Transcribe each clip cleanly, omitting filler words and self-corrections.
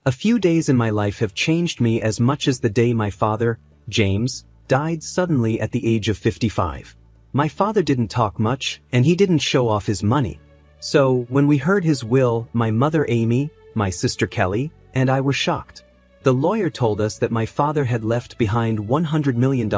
A few days in my life have changed me as much as the day my father, James, died suddenly at the age of 55. My father didn't talk much, and he didn't show off his money. So, when we heard his will, my mother Amy, my sister Kelly, and I were shocked. The lawyer told us that my father had left behind $100 million,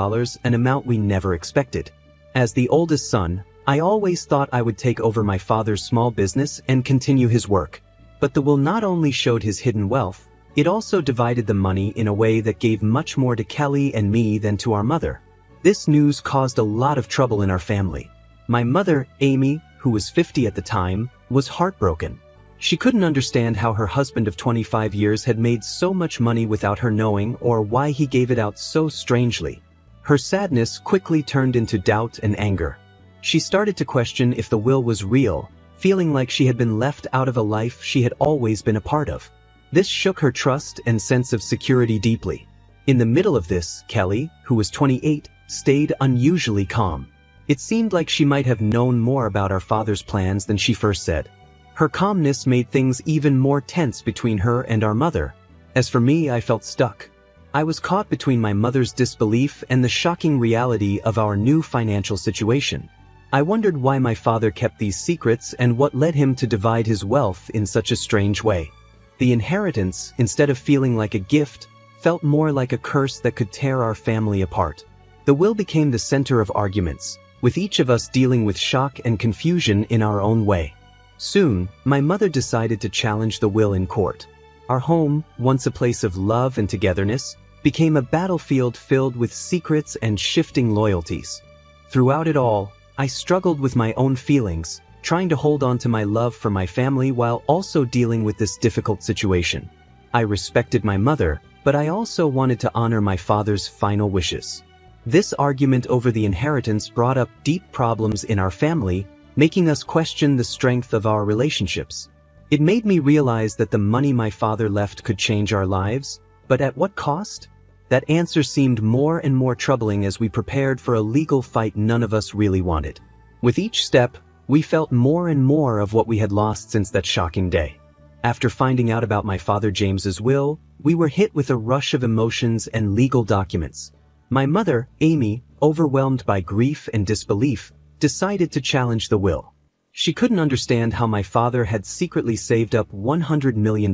an amount we never expected. As the oldest son, I always thought I would take over my father's small business and continue his work. But the will not only showed his hidden wealth, it also divided the money in a way that gave much more to Kelly and me than to our mother. This news caused a lot of trouble in our family. My mother, Amy, who was 50 at the time, was heartbroken. She couldn't understand how her husband of 25 years had made so much money without her knowing, or why he gave it out so strangely. Her sadness quickly turned into doubt and anger. She started to question if the will was real, feeling like she had been left out of a life she had always been a part of. This shook her trust and sense of security deeply. In the middle of this, Kelly, who was 28, stayed unusually calm. It seemed like she might have known more about our father's plans than she first said. Her calmness made things even more tense between her and our mother. As for me, I felt stuck. I was caught between my mother's disbelief and the shocking reality of our new financial situation. I wondered why my father kept these secrets and what led him to divide his wealth in such a strange way. The inheritance, instead of feeling like a gift, felt more like a curse that could tear our family apart. The will became the center of arguments, with each of us dealing with shock and confusion in our own way. Soon, my mother decided to challenge the will in court. Our home, once a place of love and togetherness, became a battlefield filled with secrets and shifting loyalties. Throughout it all, I struggled with my own feelings, trying to hold on to my love for my family while also dealing with this difficult situation. I respected my mother, but I also wanted to honor my father's final wishes. This argument over the inheritance brought up deep problems in our family, making us question the strength of our relationships. It made me realize that the money my father left could change our lives, but at what cost? That answer seemed more and more troubling as we prepared for a legal fight none of us really wanted. With each step, we felt more and more of what we had lost since that shocking day. After finding out about my father James's will, we were hit with a rush of emotions and legal documents. My mother, Amy, overwhelmed by grief and disbelief, decided to challenge the will. She couldn't understand how my father had secretly saved up $100 million,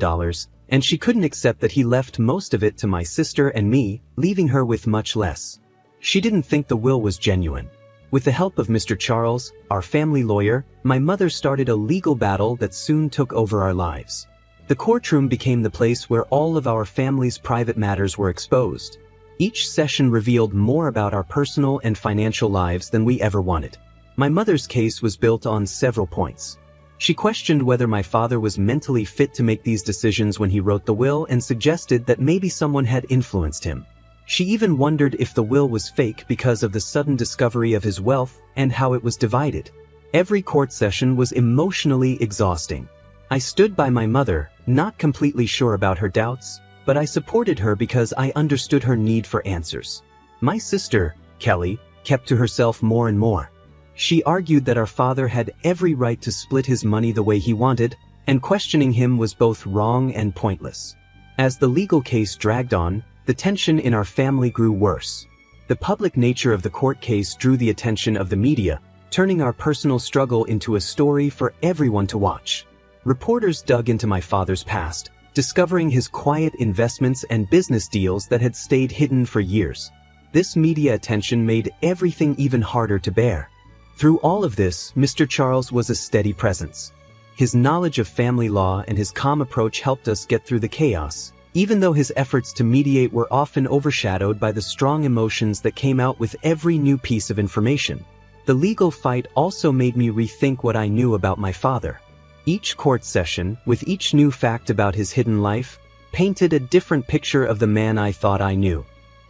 and she couldn't accept that he left most of it to my sister and me, leaving her with much less. She didn't think the will was genuine. With the help of Mr. Charles, our family lawyer, my mother started a legal battle that soon took over our lives. The courtroom became the place where all of our family's private matters were exposed. Each session revealed more about our personal and financial lives than we ever wanted. My mother's case was built on several points. She questioned whether my father was mentally fit to make these decisions when he wrote the will and suggested that maybe someone had influenced him. She even wondered if the will was fake because of the sudden discovery of his wealth and how it was divided. Every court session was emotionally exhausting. I stood by my mother, not completely sure about her doubts, but I supported her because I understood her need for answers. My sister, Kelly, kept to herself more and more. She argued that our father had every right to split his money the way he wanted, and questioning him was both wrong and pointless. As the legal case dragged on, the tension in our family grew worse. The public nature of the court case drew the attention of the media, turning our personal struggle into a story for everyone to watch. Reporters dug into my father's past, discovering his quiet investments and business deals that had stayed hidden for years. This media attention made everything even harder to bear. Through all of this, Mr. Charles was a steady presence. His knowledge of family law and his calm approach helped us get through the chaos, even though his efforts to mediate were often overshadowed by the strong emotions that came out with every new piece of information. The legal fight also made me rethink what I knew about my father. Each court session, with each new fact about his hidden life, painted a different picture of the man I thought I knew.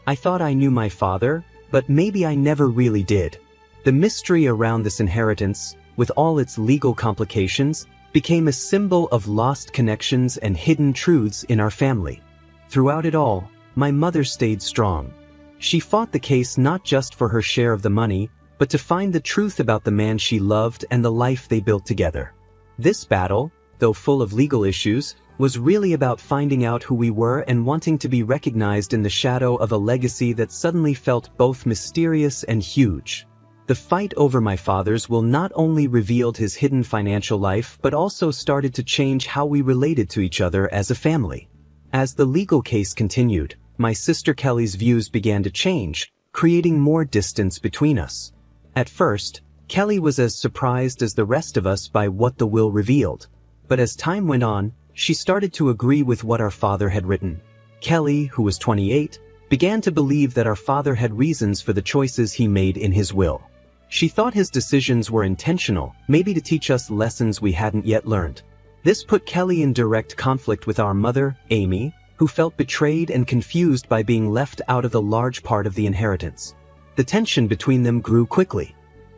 I thought I knew my father, but maybe I never really did. The mystery around this inheritance, with all its legal complications, became a symbol of lost connections and hidden truths in our family. Throughout it all, my mother stayed strong. She fought the case not just for her share of the money, but to find the truth about the man she loved and the life they built together. This battle, though full of legal issues, was really about finding out who we were and wanting to be recognized in the shadow of a legacy that suddenly felt both mysterious and huge. The fight over my father's will not only revealed his hidden financial life but also started to change how we related to each other as a family. As the legal case continued, my sister Kelly's views began to change, creating more distance between us. At first, Kelly was as surprised as the rest of us by what the will revealed. But as time went on, she started to agree with what our father had written. Kelly, who was 28, began to believe that our father had reasons for the choices he made in his will. She thought his decisions were intentional, maybe to teach us lessons we hadn't yet learned. This put Kelly in direct conflict with our mother, Amy, who felt betrayed and confused by being left out of the large part of the inheritance. The tension between them grew quickly.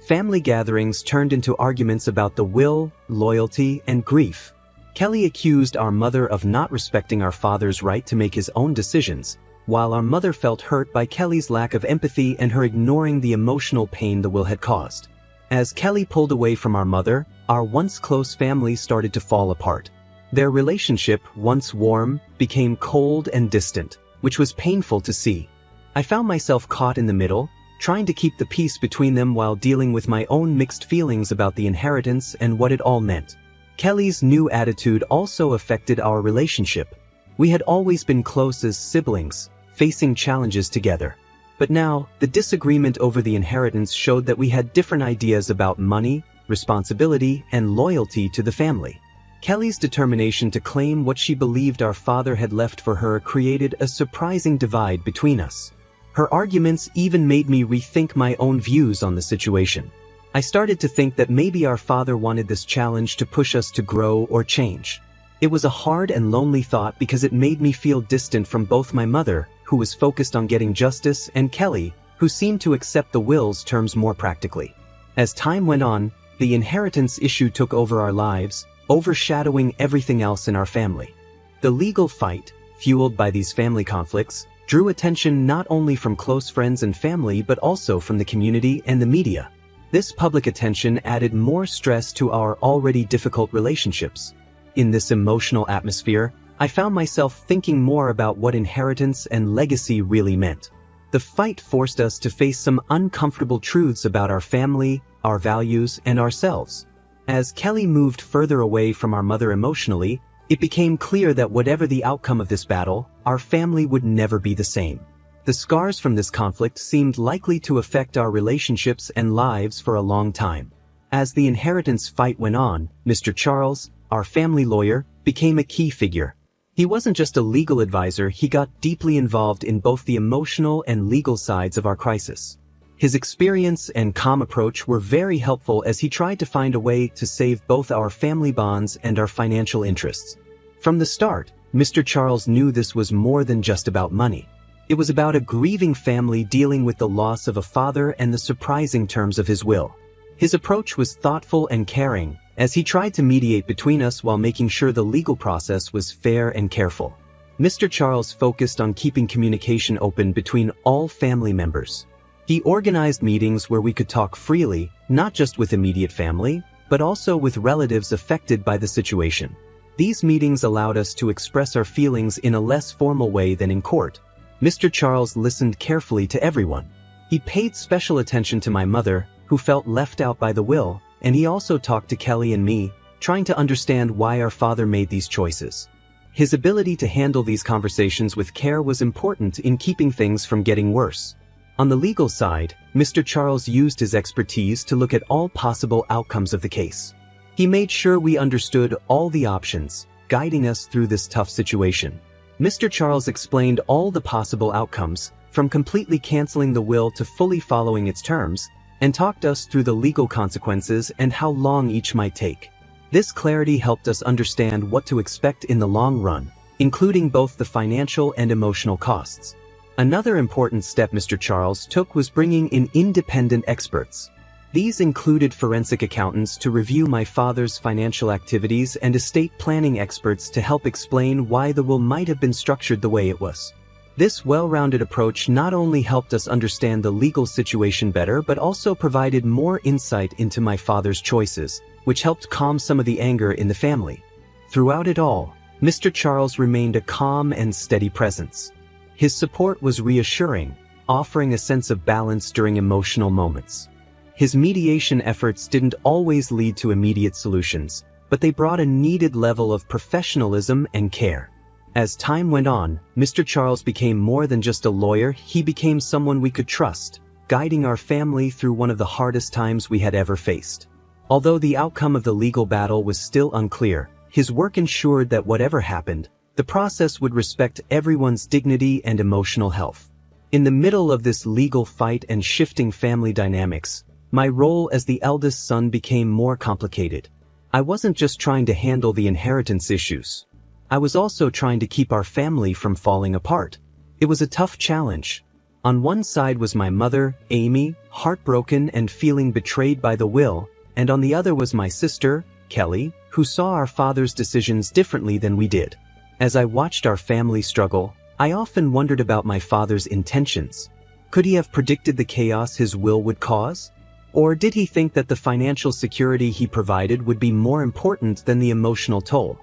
Family gatherings turned into arguments about the will, loyalty, and grief. Kelly accused our mother of not respecting our father's right to make his own decisions, while our mother felt hurt by Kelly's lack of empathy and her ignoring the emotional pain the will had caused. As Kelly pulled away from our mother, our once close family started to fall apart. Their relationship, once warm, became cold and distant, which was painful to see. I found myself caught in the middle, trying to keep the peace between them while dealing with my own mixed feelings about the inheritance and what it all meant. Kelly's new attitude also affected our relationship. We had always been close as siblings, facing challenges together. But now, the disagreement over the inheritance showed that we had different ideas about money, responsibility, and loyalty to the family. Kelly's determination to claim what she believed our father had left for her created a surprising divide between us. Her arguments even made me rethink my own views on the situation. I started to think that maybe our father wanted this challenge to push us to grow or change. It was a hard and lonely thought because it made me feel distant from both my mother, who was focused on getting justice, and Kelly, who seemed to accept the will's terms more practically. As time went on, the inheritance issue took over our lives, overshadowing everything else in our family. The legal fight, fueled by these family conflicts, drew attention not only from close friends and family but also from the community and the media. This public attention added more stress to our already difficult relationships. In this emotional atmosphere, I found myself thinking more about what inheritance and legacy really meant. The fight forced us to face some uncomfortable truths about our family, our values, and ourselves. As Kelly moved further away from our mother emotionally, it became clear that whatever the outcome of this battle, our family would never be the same. The scars from this conflict seemed likely to affect our relationships and lives for a long time. As the inheritance fight went on, Mr. Charles, our family lawyer, became a key figure. He wasn't just a legal advisor, he got deeply involved in both the emotional and legal sides of our crisis. His experience and calm approach were very helpful as he tried to find a way to save both our family bonds and our financial interests. From the start, Mr. Charles knew this was more than just about money. It was about a grieving family dealing with the loss of a father and the surprising terms of his will. His approach was thoughtful and caring, as he tried to mediate between us while making sure the legal process was fair and careful. Mr. Charles focused on keeping communication open between all family members. He organized meetings where we could talk freely, not just with immediate family, but also with relatives affected by the situation. These meetings allowed us to express our feelings in a less formal way than in court. Mr. Charles listened carefully to everyone. He paid special attention to my mother, who felt left out by the will, and he also talked to Kelly and me, trying to understand why our father made these choices. His ability to handle these conversations with care was important in keeping things from getting worse. On the legal side, Mr. Charles used his expertise to look at all possible outcomes of the case. He made sure we understood all the options, guiding us through this tough situation. Mr. Charles explained all the possible outcomes, from completely canceling the will to fully following its terms, and talked us through the legal consequences and how long each might take. This clarity helped us understand what to expect in the long run, including both the financial and emotional costs. Another important step Mr. Charles took was bringing in independent experts. These included forensic accountants to review my father's financial activities and estate planning experts to help explain why the will might have been structured the way it was. This well-rounded approach not only helped us understand the legal situation better but also provided more insight into my father's choices, which helped calm some of the anger in the family. Throughout it all, Mr. Charles remained a calm and steady presence. His support was reassuring, offering a sense of balance during emotional moments. His mediation efforts didn't always lead to immediate solutions, but they brought a needed level of professionalism and care. As time went on, Mr. Charles became more than just a lawyer. He became someone we could trust, guiding our family through one of the hardest times we had ever faced. Although the outcome of the legal battle was still unclear, his work ensured that whatever happened, the process would respect everyone's dignity and emotional health. In the middle of this legal fight and shifting family dynamics, my role as the eldest son became more complicated. I wasn't just trying to handle the inheritance issues. I was also trying to keep our family from falling apart. It was a tough challenge. On one side was my mother, Amy, heartbroken and feeling betrayed by the will, and on the other was my sister, Kelly, who saw our father's decisions differently than we did. As I watched our family struggle, I often wondered about my father's intentions. Could he have predicted the chaos his will would cause? Or did he think that the financial security he provided would be more important than the emotional toll?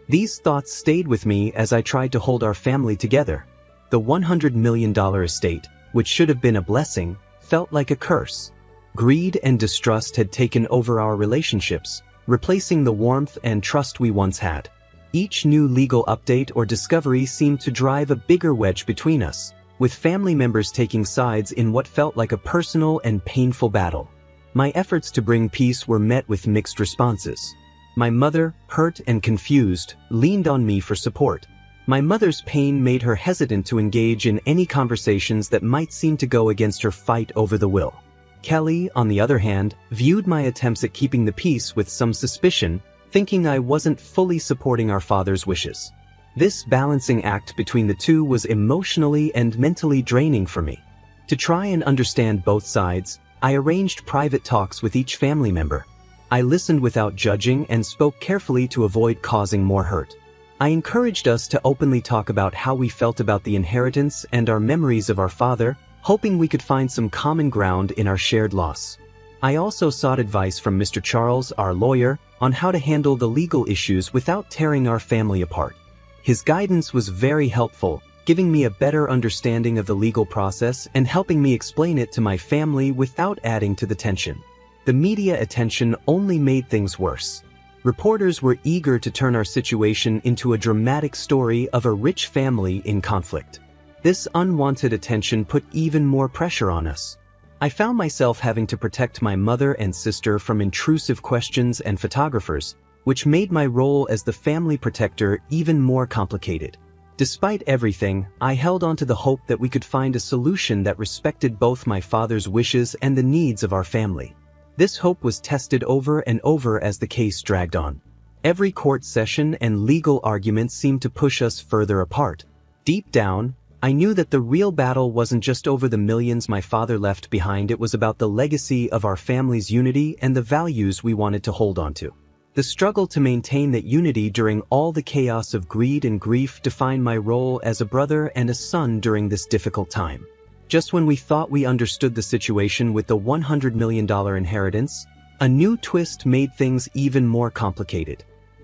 These thoughts stayed with me as I tried to hold our family together. The $100 million estate, which should have been a blessing, felt like a curse. Greed and distrust had taken over our relationships, replacing the warmth and trust we once had. Each new legal update or discovery seemed to drive a bigger wedge between us, with family members taking sides in what felt like a personal and painful battle. My efforts to bring peace were met with mixed responses. My mother, hurt and confused, leaned on me for support. My mother's pain made her hesitant to engage in any conversations that might seem to go against her fight over the will. Kelly, on the other hand, viewed my attempts at keeping the peace with some suspicion, thinking I wasn't fully supporting our father's wishes. This balancing act between the two was emotionally and mentally draining for me. To try and understand both sides, I arranged private talks with each family member. I listened without judging and spoke carefully to avoid causing more hurt. I encouraged us to openly talk about how we felt about the inheritance and our memories of our father, hoping we could find some common ground in our shared loss. I also sought advice from Mr. Charles, our lawyer, on how to handle the legal issues without tearing our family apart. His guidance was very helpful, giving me a better understanding of the legal process and helping me explain it to my family without adding to the tension. The media attention only made things worse. Reporters were eager to turn our situation into a dramatic story of a rich family in conflict. This unwanted attention put even more pressure on us. I found myself having to protect my mother and sister from intrusive questions and photographers, which made my role as the family protector even more complicated. Despite everything, I held on to the hope that we could find a solution that respected both my father's wishes and the needs of our family. This hope was tested over and over as the case dragged on. Every court session and legal argument seemed to push us further apart. Deep down, I knew that the real battle wasn't just over the millions my father left behind, it was about the legacy of our family's unity and the values we wanted to hold on to. The struggle to maintain that unity during all the chaos of greed and grief defined my role as a brother and a son during this difficult time. Just when we thought we understood the situation with the $100 million inheritance, a new twist made things even more complicated.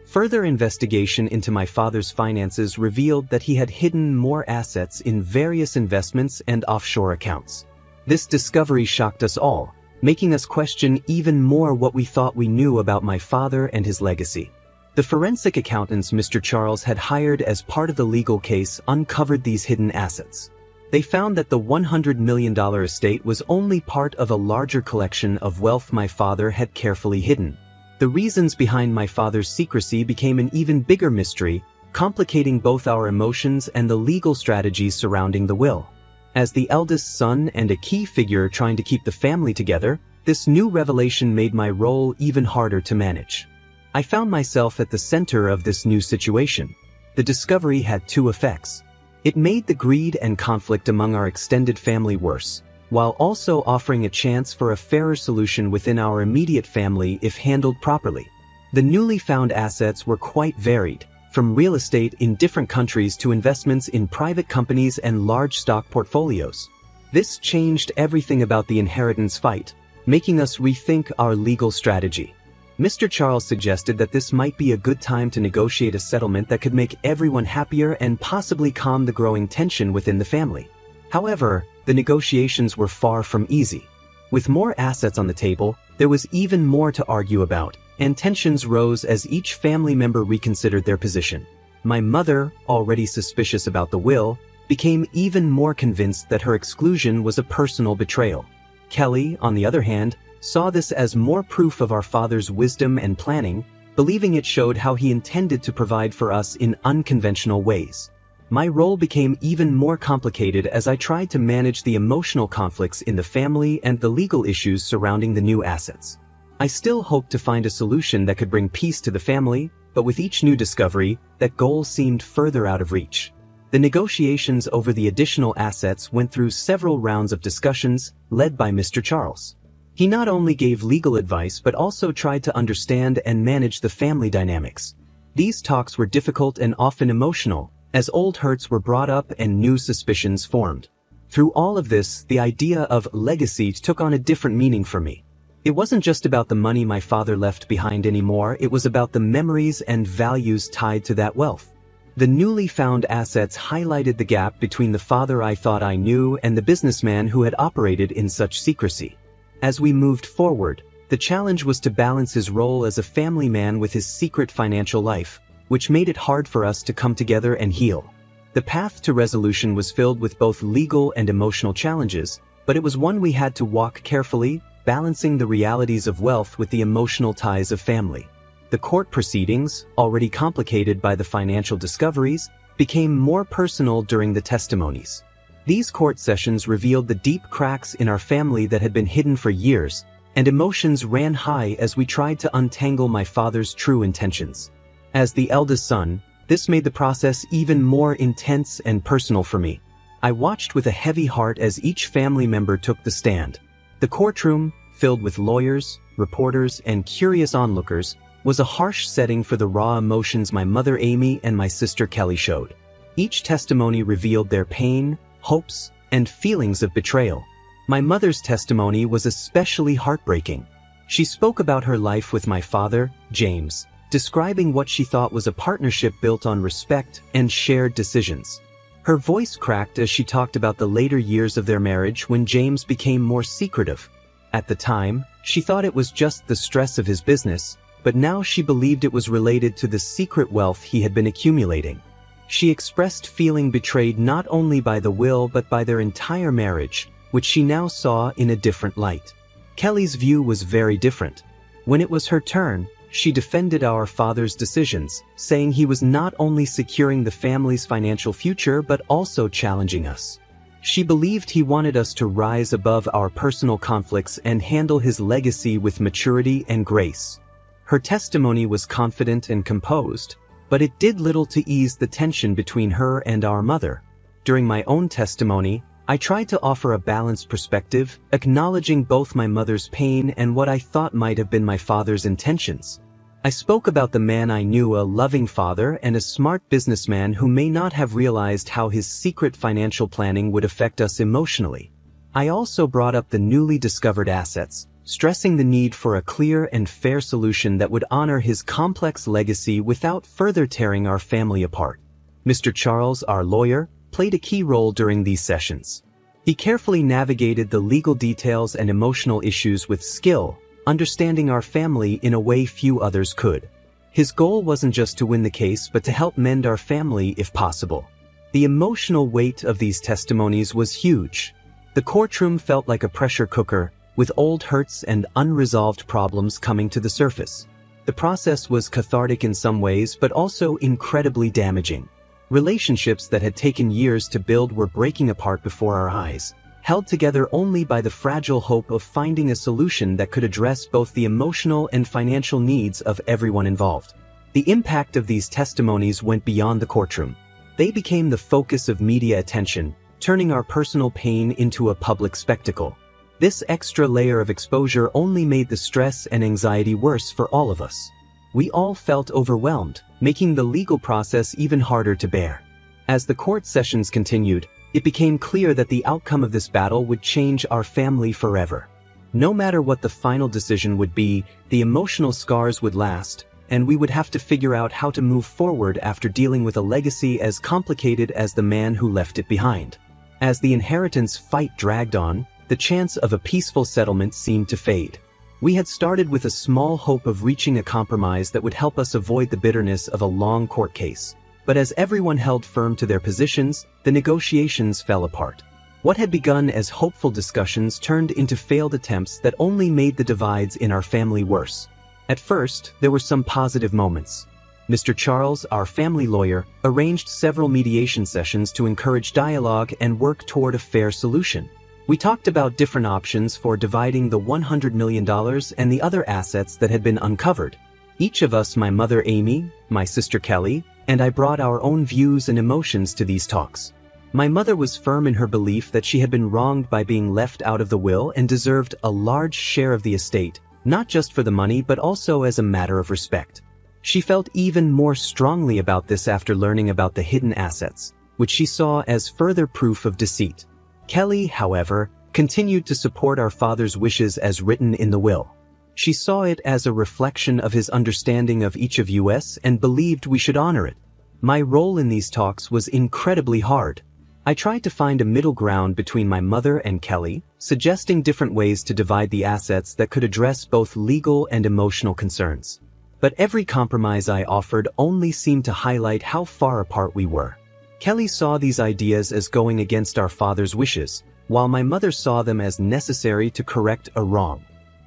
Further investigation into my father's finances revealed that he had hidden more assets in various investments and offshore accounts. This discovery shocked us all, making us question even more what we thought we knew about my father and his legacy. The forensic accountants Mr. Charles had hired as part of the legal case uncovered these hidden assets. They found that the $100 million estate was only part of a larger collection of wealth my father had carefully hidden. The reasons behind my father's secrecy became an even bigger mystery, complicating both our emotions and the legal strategies surrounding the will. As the eldest son and a key figure trying to keep the family together, this new revelation made my role even harder to manage. I found myself at the center of this new situation. The discovery had two effects. It made the greed and conflict among our extended family worse, while also offering a chance for a fairer solution within our immediate family if handled properly. The newly found assets were quite varied, from real estate in different countries to investments in private companies and large stock portfolios. This changed everything about the inheritance fight, making us rethink our legal strategy. Mr. Charles suggested that this might be a good time to negotiate a settlement that could make everyone happier and possibly calm the growing tension within the family. However, the negotiations were far from easy. With more assets on the table, there was even more to argue about, and tensions rose as each family member reconsidered their position. My mother, already suspicious about the will, became even more convinced that her exclusion was a personal betrayal. Kelly, on the other hand, saw this as more proof of our father's wisdom and planning, believing it showed how he intended to provide for us in unconventional ways. My role became even more complicated as I tried to manage the emotional conflicts in the family and the legal issues surrounding the new assets. I still hoped to find a solution that could bring peace to the family, but with each new discovery, that goal seemed further out of reach. The negotiations over the additional assets went through several rounds of discussions, led by Mr. Charles. He not only gave legal advice but also tried to understand and manage the family dynamics. These talks were difficult and often emotional, as old hurts were brought up and new suspicions formed. Through all of this, the idea of legacy took on a different meaning for me. It wasn't just about the money my father left behind anymore, it was about the memories and values tied to that wealth. The newly found assets highlighted the gap between the father I thought I knew and the businessman who had operated in such secrecy. As we moved forward, the challenge was to balance his role as a family man with his secret financial life, which made it hard for us to come together and heal. The path to resolution was filled with both legal and emotional challenges, but it was one we had to walk carefully, balancing the realities of wealth with the emotional ties of family. The court proceedings, already complicated by the financial discoveries, became more personal during the testimonies. These court sessions revealed the deep cracks in our family that had been hidden for years, and emotions ran high as we tried to untangle my father's true intentions. As the eldest son, this made the process even more intense and personal for me. I watched with a heavy heart as each family member took the stand. The courtroom, filled with lawyers, reporters, and curious onlookers, was a harsh setting for the raw emotions my mother Amy and my sister Kelly showed. Each testimony revealed their pain, hopes, and feelings of betrayal. My mother's testimony was especially heartbreaking. She spoke about her life with my father, James, describing what she thought was a partnership built on respect and shared decisions. Her voice cracked as she talked about the later years of their marriage when James became more secretive. At the time, she thought it was just the stress of his business, but now she believed it was related to the secret wealth he had been accumulating. She expressed feeling betrayed not only by the will but by their entire marriage, which she now saw in a different light. Kelly's view was very different. When it was her turn, she defended our father's decisions, saying he was not only securing the family's financial future but also challenging us. She believed he wanted us to rise above our personal conflicts and handle his legacy with maturity and grace. Her testimony was confident and composed, but it did little to ease the tension between her and our mother. During my own testimony, I tried to offer a balanced perspective, acknowledging both my mother's pain and what I thought might have been my father's intentions. I spoke about the man I knew, a loving father and a smart businessman who may not have realized how his secret financial planning would affect us emotionally. I also brought up the newly discovered assets, stressing the need for a clear and fair solution that would honor his complex legacy without further tearing our family apart. Mr. Charles, our lawyer, played a key role during these sessions. He carefully navigated the legal details and emotional issues with skill, understanding our family in a way few others could. His goal wasn't just to win the case but to help mend our family if possible. The emotional weight of these testimonies was huge. The courtroom felt like a pressure cooker, with old hurts and unresolved problems coming to the surface. The process was cathartic in some ways but also incredibly damaging. Relationships that had taken years to build were breaking apart before our eyes, held together only by the fragile hope of finding a solution that could address both the emotional and financial needs of everyone involved. The impact of these testimonies went beyond the courtroom. They became the focus of media attention, turning our personal pain into a public spectacle. This extra layer of exposure only made the stress and anxiety worse for all of us. We all felt overwhelmed, making the legal process even harder to bear. As the court sessions continued, it became clear that the outcome of this battle would change our family forever. No matter what the final decision would be, the emotional scars would last, and we would have to figure out how to move forward after dealing with a legacy as complicated as the man who left it behind. As the inheritance fight dragged on, the chance of a peaceful settlement seemed to fade. We had started with a small hope of reaching a compromise that would help us avoid the bitterness of a long court case. But as everyone held firm to their positions, the negotiations fell apart. What had begun as hopeful discussions turned into failed attempts that only made the divides in our family worse. At first, there were some positive moments. Mr. Charles, our family lawyer, arranged several mediation sessions to encourage dialogue and work toward a fair solution. We talked about different options for dividing the $100 million and the other assets that had been uncovered. Each of us, my mother Amy, my sister Kelly, and I brought our own views and emotions to these talks. My mother was firm in her belief that she had been wronged by being left out of the will and deserved a large share of the estate, not just for the money but also as a matter of respect. She felt even more strongly about this after learning about the hidden assets, which she saw as further proof of deceit. Kelly, however, continued to support our father's wishes as written in the will. She saw it as a reflection of his understanding of each of us and believed we should honor it. My role in these talks was incredibly hard. I tried to find a middle ground between my mother and Kelly, suggesting different ways to divide the assets that could address both legal and emotional concerns. But every compromise I offered only seemed to highlight how far apart we were. Kelly saw these ideas as going against our father's wishes, while my mother saw them as necessary to correct a wrong.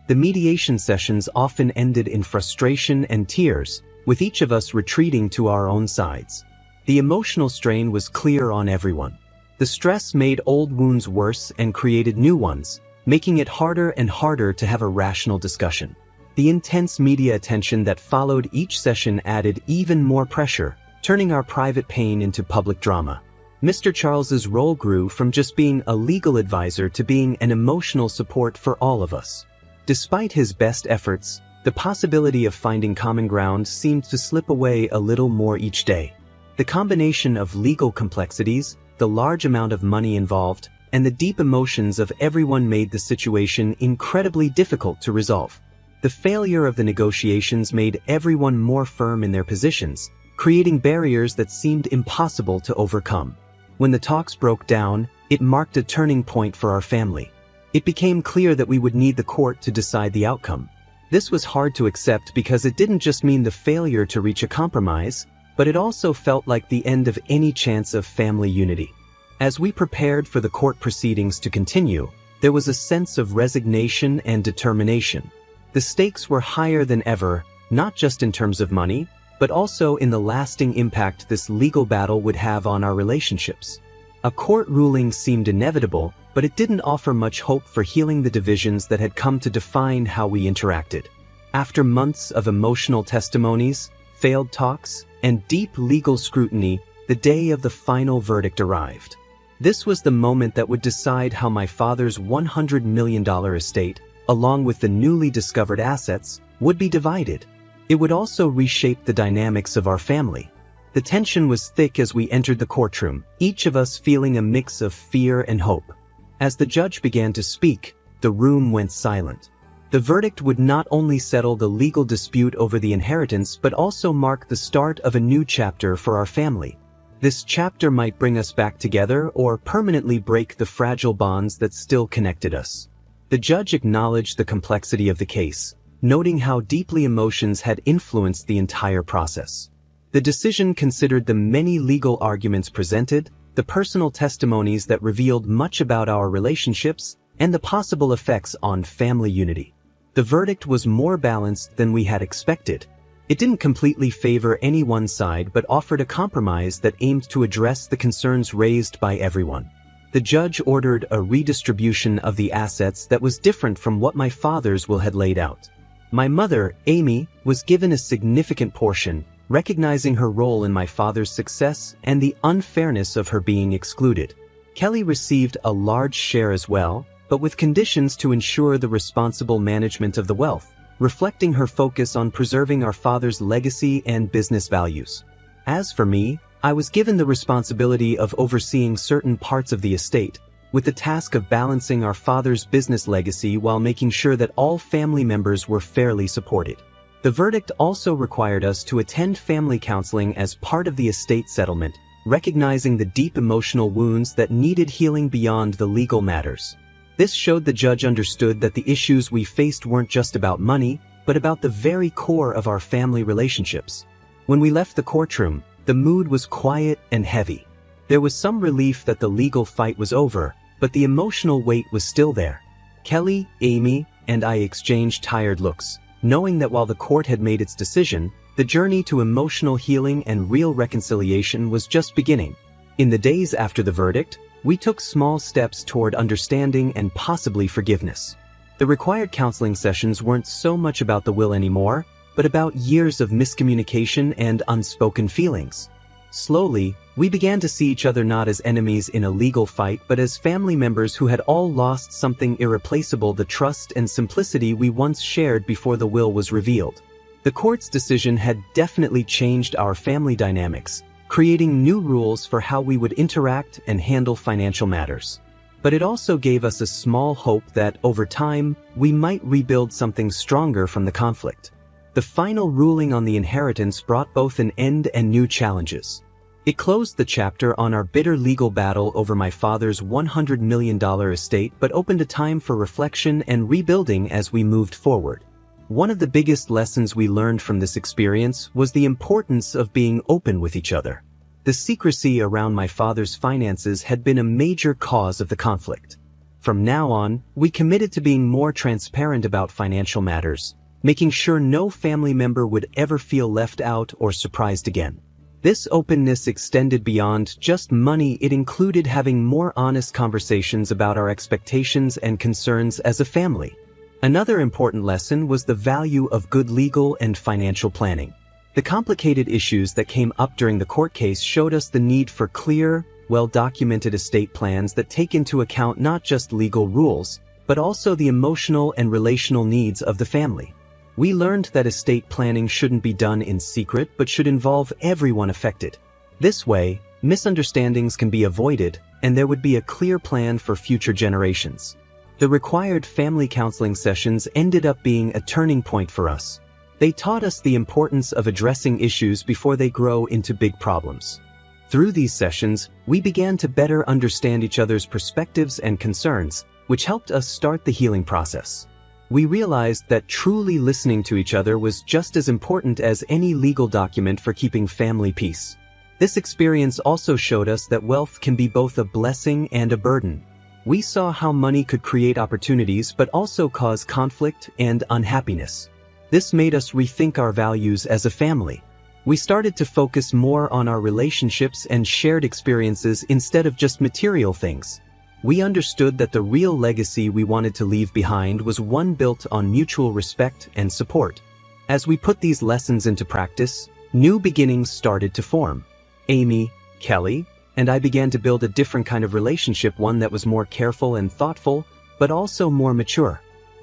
The mediation sessions often ended in frustration and tears, with each of us retreating to our own sides. The emotional strain was clear on everyone. The stress made old wounds worse and created new ones, making it harder and harder to have a rational discussion. The intense media attention that followed each session added even more pressure, turning our private pain into public drama. Mr. Charles's role grew from just being a legal advisor to being an emotional support for all of us. Despite his best efforts, the possibility of finding common ground seemed to slip away a little more each day. The combination of legal complexities, the large amount of money involved, and the deep emotions of everyone made the situation incredibly difficult to resolve. The failure of the negotiations made everyone more firm in their positions, creating barriers that seemed impossible to overcome. When the talks broke down, it marked a turning point for our family. It became clear that we would need the court to decide the outcome. This was hard to accept because it didn't just mean the failure to reach a compromise, but it also felt like the end of any chance of family unity. As we prepared for the court proceedings to continue, there was a sense of resignation and determination. The stakes were higher than ever, not just in terms of money, but also in the lasting impact this legal battle would have on our relationships. A court ruling seemed inevitable, but it didn't offer much hope for healing the divisions that had come to define how we interacted. After months of emotional testimonies, failed talks, and deep legal scrutiny, the day of the final verdict arrived. This was the moment that would decide how my father's $100 million estate, along with the newly discovered assets, would be divided. It would also reshape the dynamics of our family. The tension was thick as we entered the courtroom, each of us feeling a mix of fear and hope. As the judge began to speak, the room went silent. The verdict would not only settle the legal dispute over the inheritance but also mark the start of a new chapter for our family. This chapter might bring us back together or permanently break the fragile bonds that still connected us. The judge acknowledged the complexity of the case, noting how deeply emotions had influenced the entire process. The decision considered the many legal arguments presented, the personal testimonies that revealed much about our relationships, and the possible effects on family unity. The verdict was more balanced than we had expected. It didn't completely favor any one side but offered a compromise that aimed to address the concerns raised by everyone. The judge ordered a redistribution of the assets that was different from what my father's will had laid out. My mother, Amy, was given a significant portion, recognizing her role in my father's success and the unfairness of her being excluded. Kelly received a large share as well, but with conditions to ensure the responsible management of the wealth, reflecting her focus on preserving our father's legacy and business values. As for me, I was given the responsibility of overseeing certain parts of the estate, with the task of balancing our father's business legacy while making sure that all family members were fairly supported. The verdict also required us to attend family counseling as part of the estate settlement, recognizing the deep emotional wounds that needed healing beyond the legal matters. This showed the judge understood that the issues we faced weren't just about money, but about the very core of our family relationships. When we left the courtroom, the mood was quiet and heavy. There was some relief that the legal fight was over, but the emotional weight was still there. Kelly, Amy, and I exchanged tired looks, knowing that while the court had made its decision, the journey to emotional healing and real reconciliation was just beginning. In the days after the verdict, we took small steps toward understanding and possibly forgiveness. The required counseling sessions weren't so much about the will anymore, but about years of miscommunication and unspoken feelings. Slowly, we began to see each other not as enemies in a legal fight but as family members who had all lost something irreplaceable: the trust and simplicity we once shared before the will was revealed. The court's decision had definitely changed our family dynamics, creating new rules for how we would interact and handle financial matters. But it also gave us a small hope that, over time, we might rebuild something stronger from the conflict. The final ruling on the inheritance brought both an end and new challenges. It closed the chapter on our bitter legal battle over my father's $100 million estate, but opened a time for reflection and rebuilding as we moved forward. One of the biggest lessons we learned from this experience was the importance of being open with each other. The secrecy around my father's finances had been a major cause of the conflict. From now on, we committed to being more transparent about financial matters, making sure no family member would ever feel left out or surprised again. This openness extended beyond just money. It included having more honest conversations about our expectations and concerns as a family. Another important lesson was the value of good legal and financial planning. The complicated issues that came up during the court case showed us the need for clear, well-documented estate plans that take into account not just legal rules, but also the emotional and relational needs of the family. We learned that estate planning shouldn't be done in secret but should involve everyone affected. This way, misunderstandings can be avoided and there would be a clear plan for future generations. The required family counseling sessions ended up being a turning point for us. They taught us the importance of addressing issues before they grow into big problems. Through these sessions, we began to better understand each other's perspectives and concerns, which helped us start the healing process. We realized that truly listening to each other was just as important as any legal document for keeping family peace. This experience also showed us that wealth can be both a blessing and a burden. We saw how money could create opportunities but also cause conflict and unhappiness. This made us rethink our values as a family. We started to focus more on our relationships and shared experiences instead of just material things. We understood that the real legacy we wanted to leave behind was one built on mutual respect and support. As we put these lessons into practice, new beginnings started to form. Amy, Kelly, and I began to build a different kind of relationship, one that was more careful and thoughtful, but also more mature.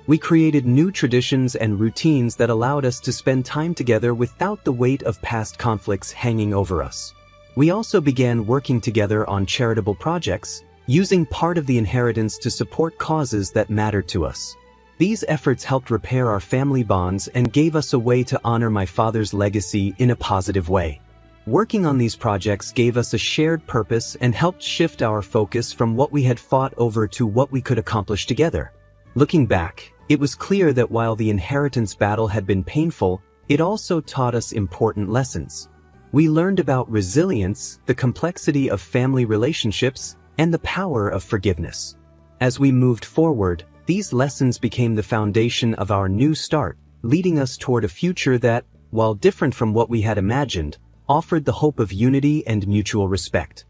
We created new traditions and routines that allowed us to spend time together without the weight of past conflicts hanging over us. We also began working together on charitable projects, using part of the inheritance to support causes that mattered to us. These efforts helped repair our family bonds and gave us a way to honor my father's legacy in a positive way. Working on these projects gave us a shared purpose and helped shift our focus from what we had fought over to what we could accomplish together. Looking back, it was clear that while the inheritance battle had been painful, it also taught us important lessons. We learned about resilience, the complexity of family relationships, and the power of forgiveness. As we moved forward, these lessons became the foundation of our new start, leading us toward a future that, while different from what we had imagined, offered the hope of unity and mutual respect.